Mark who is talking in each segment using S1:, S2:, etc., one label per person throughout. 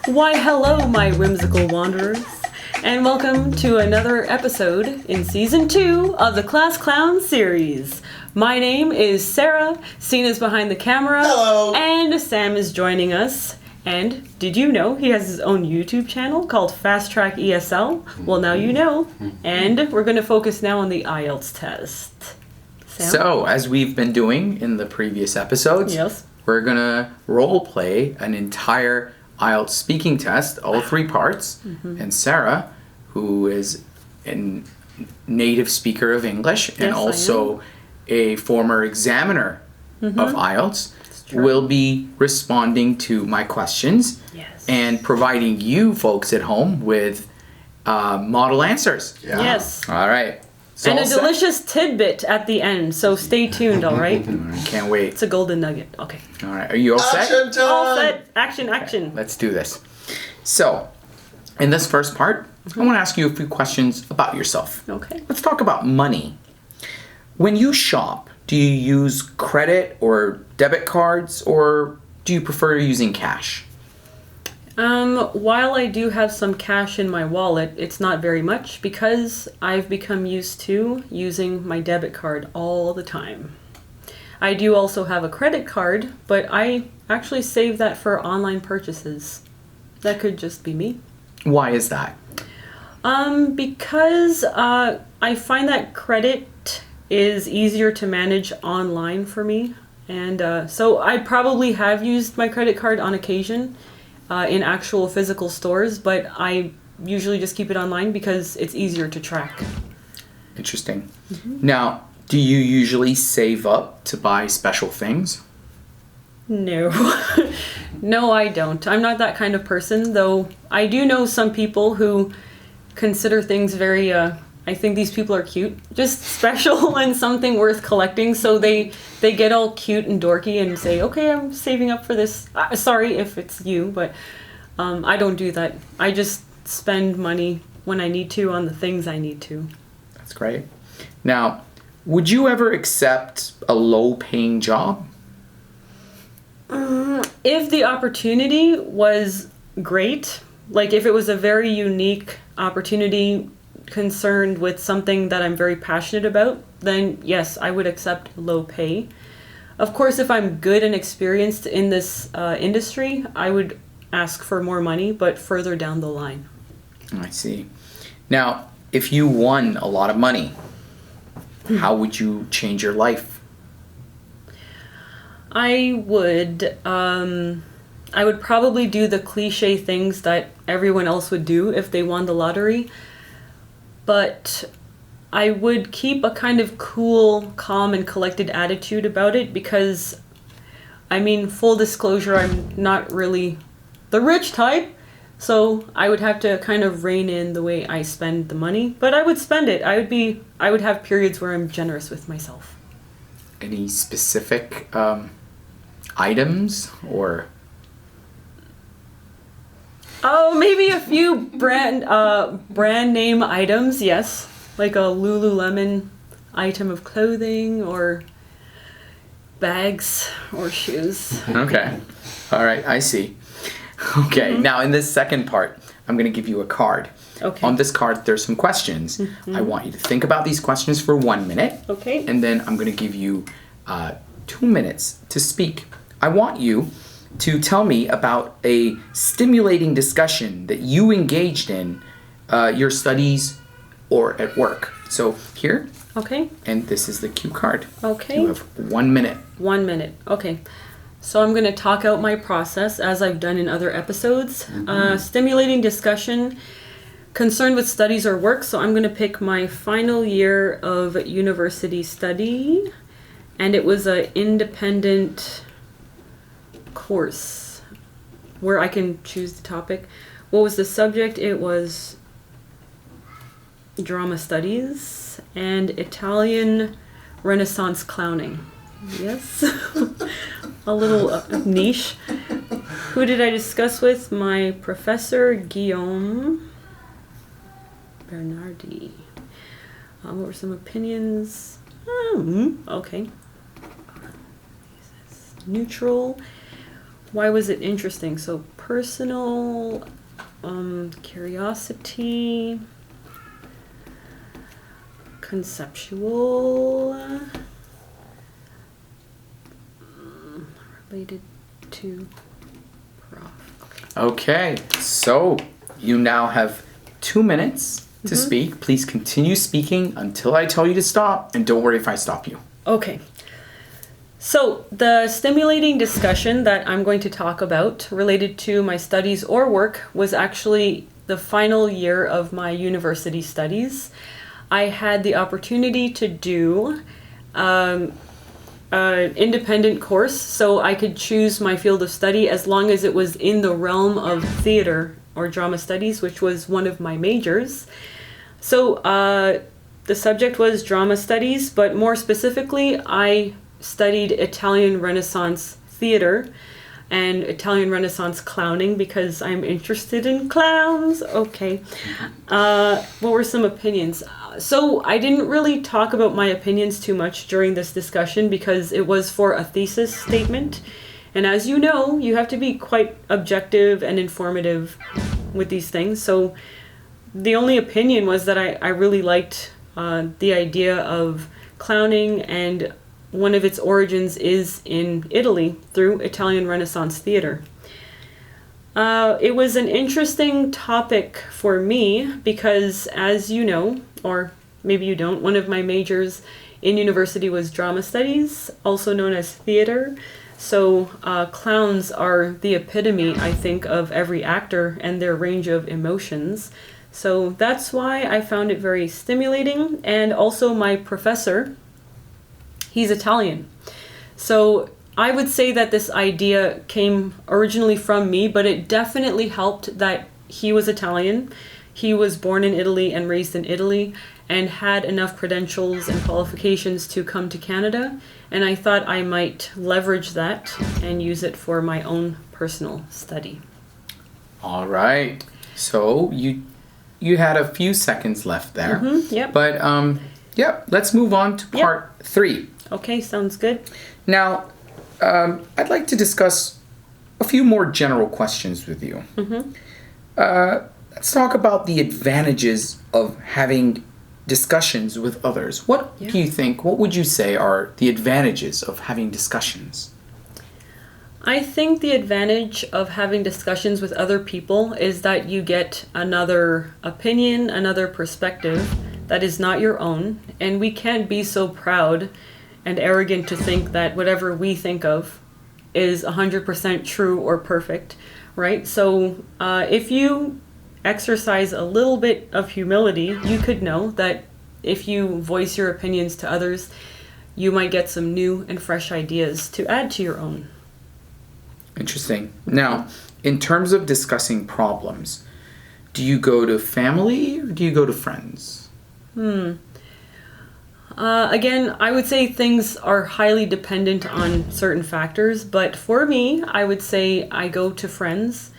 S1: Why hello my whimsical wanderers, and welcome to another episode in season 2 of the Class Clown series. My name is Sarah, Cena's behind the camera.
S2: Hello.
S1: And Sam is joining us. And did you know he has his own YouTube channel called Fast Track ESL? Well, now you know. And we're going to focus now on the IELTS test. Sam?
S3: So, as we've been doing in the previous episodes,
S1: Yes.
S3: we're going to role play an entire IELTS speaking test, all 3 parts. And Sarah, who is a native speaker of English and
S1: Yes, I
S3: also a former examiner of IELTS,
S1: true.
S3: will be responding to my questions
S1: Yes.
S3: and providing you folks at home with model answers.
S2: Yeah.
S1: Yes.
S3: All right. So
S1: And a
S3: all set?
S1: delicious tidbit at the end, so stay tuned, all right?
S3: Can't wait.
S1: It's a golden nugget. Okay.
S3: All right. Are you all set?
S2: Action time!
S1: All set. Action, action.
S3: Let's do this. So, in this first part, I want to ask you a few questions about yourself.
S1: Okay.
S3: Let's talk about money. When you shop, do you use credit or debit cards, or do you prefer using cash?
S1: While I do have some cash in my wallet, it's not very much because I've become used to using my debit card all the time. I do also have a credit card, but I actually save that for online purchases. That could just be me.
S3: Why is that?
S1: Because I find that credit is easier to manage online for me. And so I probably have used my credit card on occasion in actual physical stores, but I usually just keep it online because it's easier to track.
S3: Interesting. Now, do you usually save up to buy special things?
S1: No. No, I don't. I'm not that kind of person, though I do know some people who consider things very, I think these people are cute, just special and something worth collecting, so they get all cute and dorky and say, okay, I'm saving up for this. Sorry if it's you, but I don't do that. I just spend money when I need to on the things I need to.
S3: That's great. Now, would you ever accept a low-paying job?
S1: If the opportunity was great, like if it was a very unique opportunity concerned with something that I'm very passionate about, then yes, I would accept low pay. Of course, if I'm good and experienced in this industry, I would ask for more money, but further down the line.
S3: I see. Now, if you won a lot of money, how would you change your life?
S1: I would probably do the cliche things that everyone else would do if they won the lottery. But I would keep a kind of cool, calm, and collected attitude about it because, I mean, full disclosure, I'm not really the rich type. So I would have to kind of rein in the way I spend the money. But I would spend it. I would have periods where I'm generous with myself.
S3: Any specific items or?
S1: Oh, maybe a few brand name items, yes. Like a Lululemon item of clothing or bags or shoes.
S3: Okay. All right, I see. Okay, now in this second part, I'm going to give you a card.
S1: Okay.
S3: On this card, there's some questions. I want you to think about these questions for 1 minute.
S1: Okay.
S3: And then I'm going to give you 2 minutes to speak. I want you to tell me about a stimulating discussion that you engaged in your studies or at work. So here,
S1: Okay.
S3: and this is the cue card.
S1: Okay.
S3: You have 1 minute.
S1: 1 minute. Okay. So I'm going to talk out my process as I've done in other episodes. Stimulating discussion concerned with studies or work. So I'm going to pick my final year of university study. And it was an independent course where I can choose the topic. What was the subject? It was drama studies and Italian Renaissance clowning. Yes. A little niche. Who did I discuss with? My professor, Guillaume Bernardi. What were some opinions? Okay. Neutral. why was it interesting? So personal, curiosity, conceptual, related to prof.
S3: Okay, so you now have 2 minutes to speak. Please continue speaking until I tell you to stop, and don't worry if I stop you.
S1: Okay. So the stimulating discussion that I'm going to talk about related to my studies or work was actually the final year of my university studies. I had the opportunity to do an independent course, so I could choose my field of study as long as it was in the realm of theater or drama studies, which was one of my majors. So the subject was drama studies, but more specifically, I studied Italian Renaissance theater and Italian Renaissance clowning because I'm interested in clowns. Okay. What were some opinions? So I didn't really talk about my opinions too much during this discussion because it was for a thesis statement. And as you know, you have to be quite objective and informative with these things. So the only opinion was that I really liked the idea of clowning, and one of its origins is in Italy through Italian Renaissance theater. It was an interesting topic for me because, as you know, or maybe you don't, one of my majors in university was drama studies, also known as theater. So clowns are the epitome, I think, of every actor and their range of emotions. So that's why I found it very stimulating. And also my professor, he's Italian. So I would say that this idea came originally from me, but it definitely helped that he was Italian. He was born in Italy and raised in Italy and had enough credentials and qualifications to come to Canada. And I thought I might leverage that and use it for my own personal study.
S3: All right. So you had a few seconds left there.
S1: Yep.
S3: But let's move on to part 3.
S1: Okay, sounds good.
S3: Now, I'd like to discuss a few more general questions with you. Let's talk about the advantages of having discussions with others. What do you think, what would you say are the advantages of having discussions?
S1: I think the advantage of having discussions with other people is that you get another opinion, another perspective that is not your own, and we can't be so proud and arrogant to think that whatever we think of is 100% true or perfect, right? So if you exercise a little bit of humility, you could know that if you voice your opinions to others, you might get some new and fresh ideas to add to your own.
S3: Interesting. Now, in terms of discussing problems, do you go to family or do you go to friends?
S1: Again, I would say things are highly dependent on certain factors, but for me, I would say I go to friends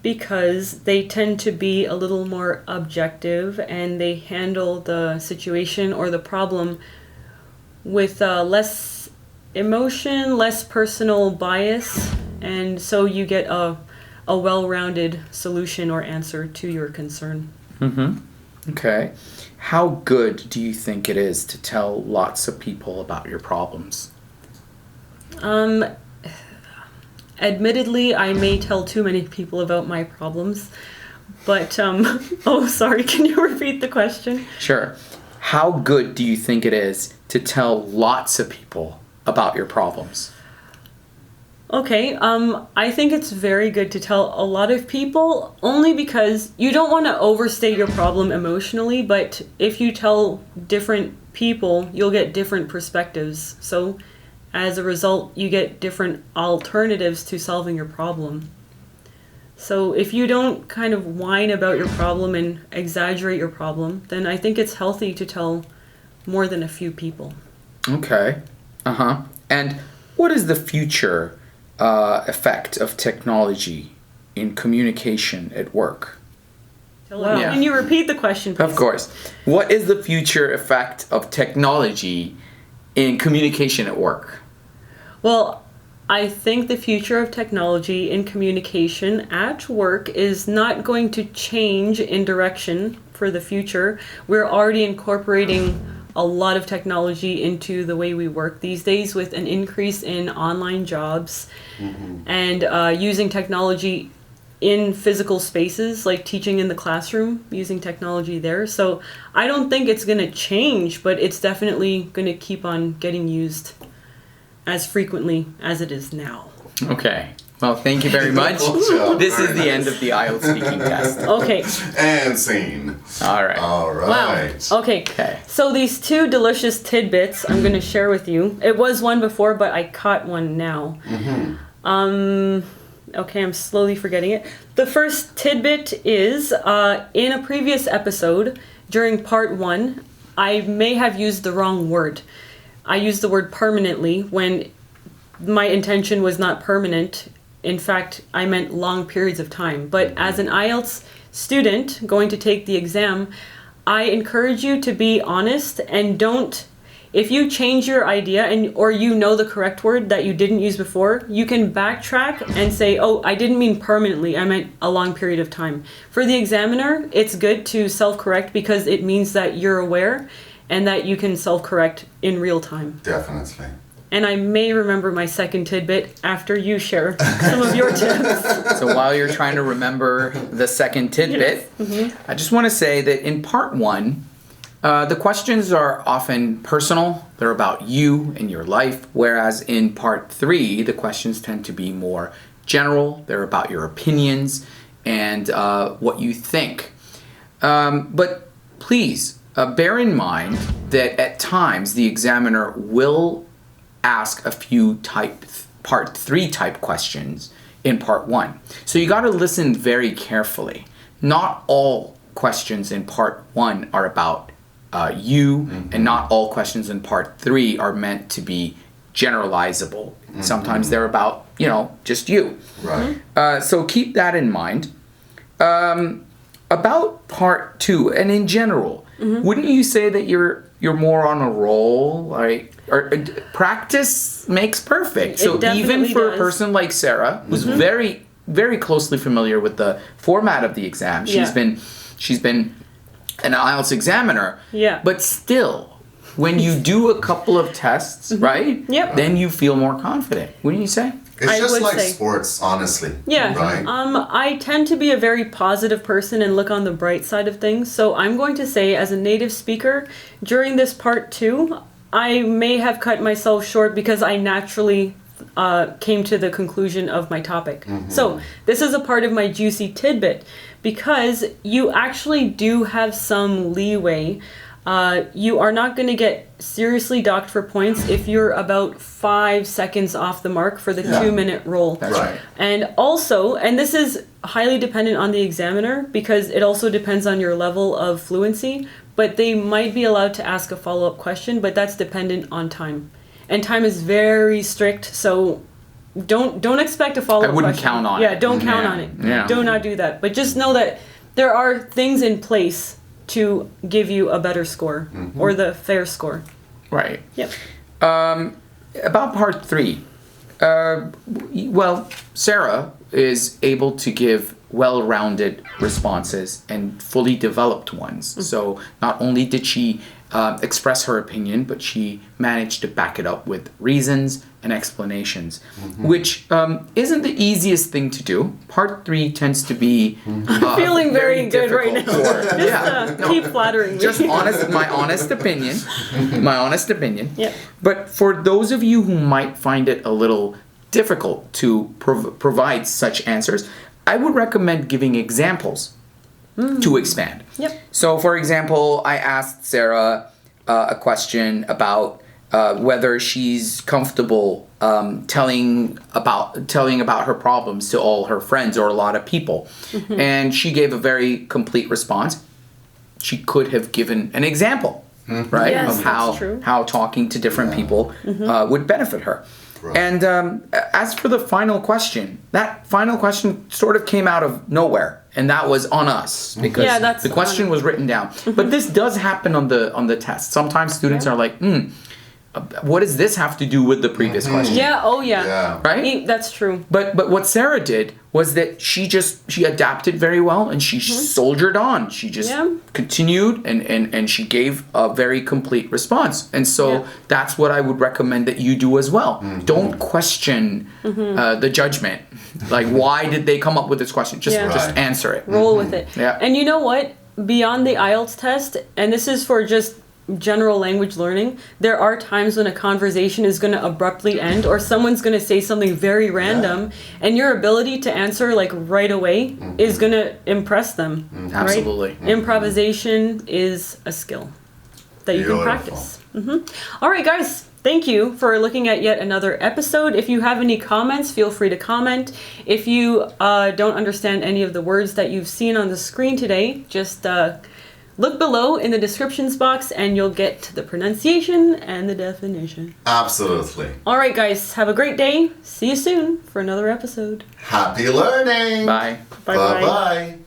S1: because they tend to be a little more objective and they handle the situation or the problem with less emotion, less personal bias, and so you get a well-rounded solution or answer to your concern.
S3: Okay. How good do you think it is to tell lots of people about your problems?
S1: Admittedly, I may tell too many people about my problems, but, oh, sorry, can you repeat the question?
S3: Sure. How good do you think it is to tell lots of people about your problems?
S1: Okay, I think it's very good to tell a lot of people, only because you don't want to overstate your problem emotionally, but if you tell different people, you'll get different perspectives. So as a result, you get different alternatives to solving your problem. So if you don't kind of whine about your problem and exaggerate your problem, then I think it's healthy to tell more than a few people.
S3: Okay. And what is the future effect of technology in communication at work?
S1: Wow.
S3: Yeah.
S1: Can you repeat the question, please?
S3: Of course. What is the future effect of technology in communication at work?
S1: Well, I think the future of technology in communication at work is not going to change in direction for the future. We're already incorporating a lot of technology into the way we work these days with an increase in online jobs and using technology in physical spaces, like teaching in the classroom, using technology there. So I don't think it's going to change, but it's definitely going to keep on getting used as frequently as it is now.
S3: Okay. Well, thank you very much. This is the end of the IELTS speaking test.
S1: Okay.
S2: And scene.
S3: All right.
S2: All right.
S1: Wow. Okay. So these two delicious tidbits I'm going to share with you. It was one before, but I caught one now. Okay, I'm slowly forgetting it. The first tidbit is, in a previous episode, during part 1, I may have used the wrong word. I used the word permanently when my intention was not permanent. In fact, I meant long periods of time. But as an IELTS student going to take the exam, I encourage you to be honest and don't, if you change your idea or you know the correct word that you didn't use before, you can backtrack and say, oh, I didn't mean permanently, I meant a long period of time. For the examiner, it's good to self-correct because it means that you're aware and that you can self-correct in real time.
S2: Definitely.
S1: And I may remember my second tidbit after you share some of your tips.
S3: So while you're trying to remember the second tidbit, I just want to say that in part 1, the questions are often personal. They're about you and your life, whereas in part 3, the questions tend to be more general. They're about your opinions and what you think. But please bear in mind that at times the examiner will ask a few part 3 type questions in part 1. So you got to listen very carefully. Not all questions in part 1 are about you, and not all questions in part 3 are meant to be generalizable. Sometimes they're about, just you.
S2: Right.
S3: So keep that in mind. About part 2, and in general, wouldn't you say that you're more on a roll? Like, or practice makes perfect. So even for a person like Sarah, who's very, very closely familiar with the format of the exam, she's been an IELTS examiner. Yeah. But still, when you do a couple of tests, right?
S1: Yep.
S3: Then you feel more confident. Wouldn't you say?
S2: It's just like sports, honestly.
S1: Yeah.
S2: Right?
S1: I tend to be a very positive person and look on the bright side of things. So I'm going to say, as a native speaker, during this part 2, I may have cut myself short because I naturally came to the conclusion of my topic. So this is a part of my juicy tidbit because you actually do have some leeway. You are not going to get seriously docked for points if you're about 5 seconds off the mark for the 2-minute roll.
S3: That's right.
S1: And also, and this is highly dependent on the examiner because it also depends on your level of fluency, but they might be allowed to ask a follow-up question, but that's dependent on time. And time is very strict, so don't expect a follow-up question.
S3: I wouldn't count on it.
S1: Yeah, don't count on it.
S3: Yeah.
S1: Do not do that. But just know that there are things in place to give you a better score or the fair score.
S3: Right.
S1: Yep.
S3: About part 3. Well, Sarah is able to give well-rounded responses and fully developed ones. So not only did she express her opinion, but she managed to back it up with reasons and explanations, which isn't the easiest thing to do. Part 3 tends to be
S1: I'm feeling very good right now.
S3: Just
S1: keep flattering me.
S3: Just my honest opinion. My honest opinion.
S1: Yeah.
S3: But for those of you who might find it a little difficult to provide such answers, I would recommend giving examples to expand.
S1: Yep.
S3: So, for example, I asked Sarah a question about whether she's comfortable telling about her problems to all her friends or a lot of people, and she gave a very complete response. She could have given an example, right,
S1: yes,
S3: of how talking to different people would benefit her. Right. And as for the final question, that final question sort of came out of nowhere, and that was on us because the question was written down. But this does happen on the test. Sometimes students are like, what does this have to do with the previous question?
S1: Yeah, oh yeah.
S2: Yeah.
S3: Right?
S1: That's true.
S3: But what Sarah did was that she adapted very well, and she soldiered on. She just continued and she gave a very complete response. And so that's what I would recommend that you do as well. Don't question the judgment. Like, why did they come up with this question? Just answer it.
S1: Roll with it.
S3: Yeah.
S1: And you know what? Beyond the IELTS test, and this is for just general language learning, there are times when a conversation is going to abruptly end, or someone's going to say something very random, and your ability to answer like right away is going to impress them.
S3: Absolutely.
S1: Right? Improvisation is a skill that you can practice. All right, guys. Thank you for looking at yet another episode. If you have any comments, feel free to comment. If you don't understand any of the words that you've seen on the screen today, just look below in the descriptions box and you'll get to the pronunciation and the definition.
S2: Absolutely.
S1: All right, guys. Have a great day. See you soon for another episode.
S2: Happy learning.
S3: Bye.
S1: Bye-bye.
S2: Bye-bye.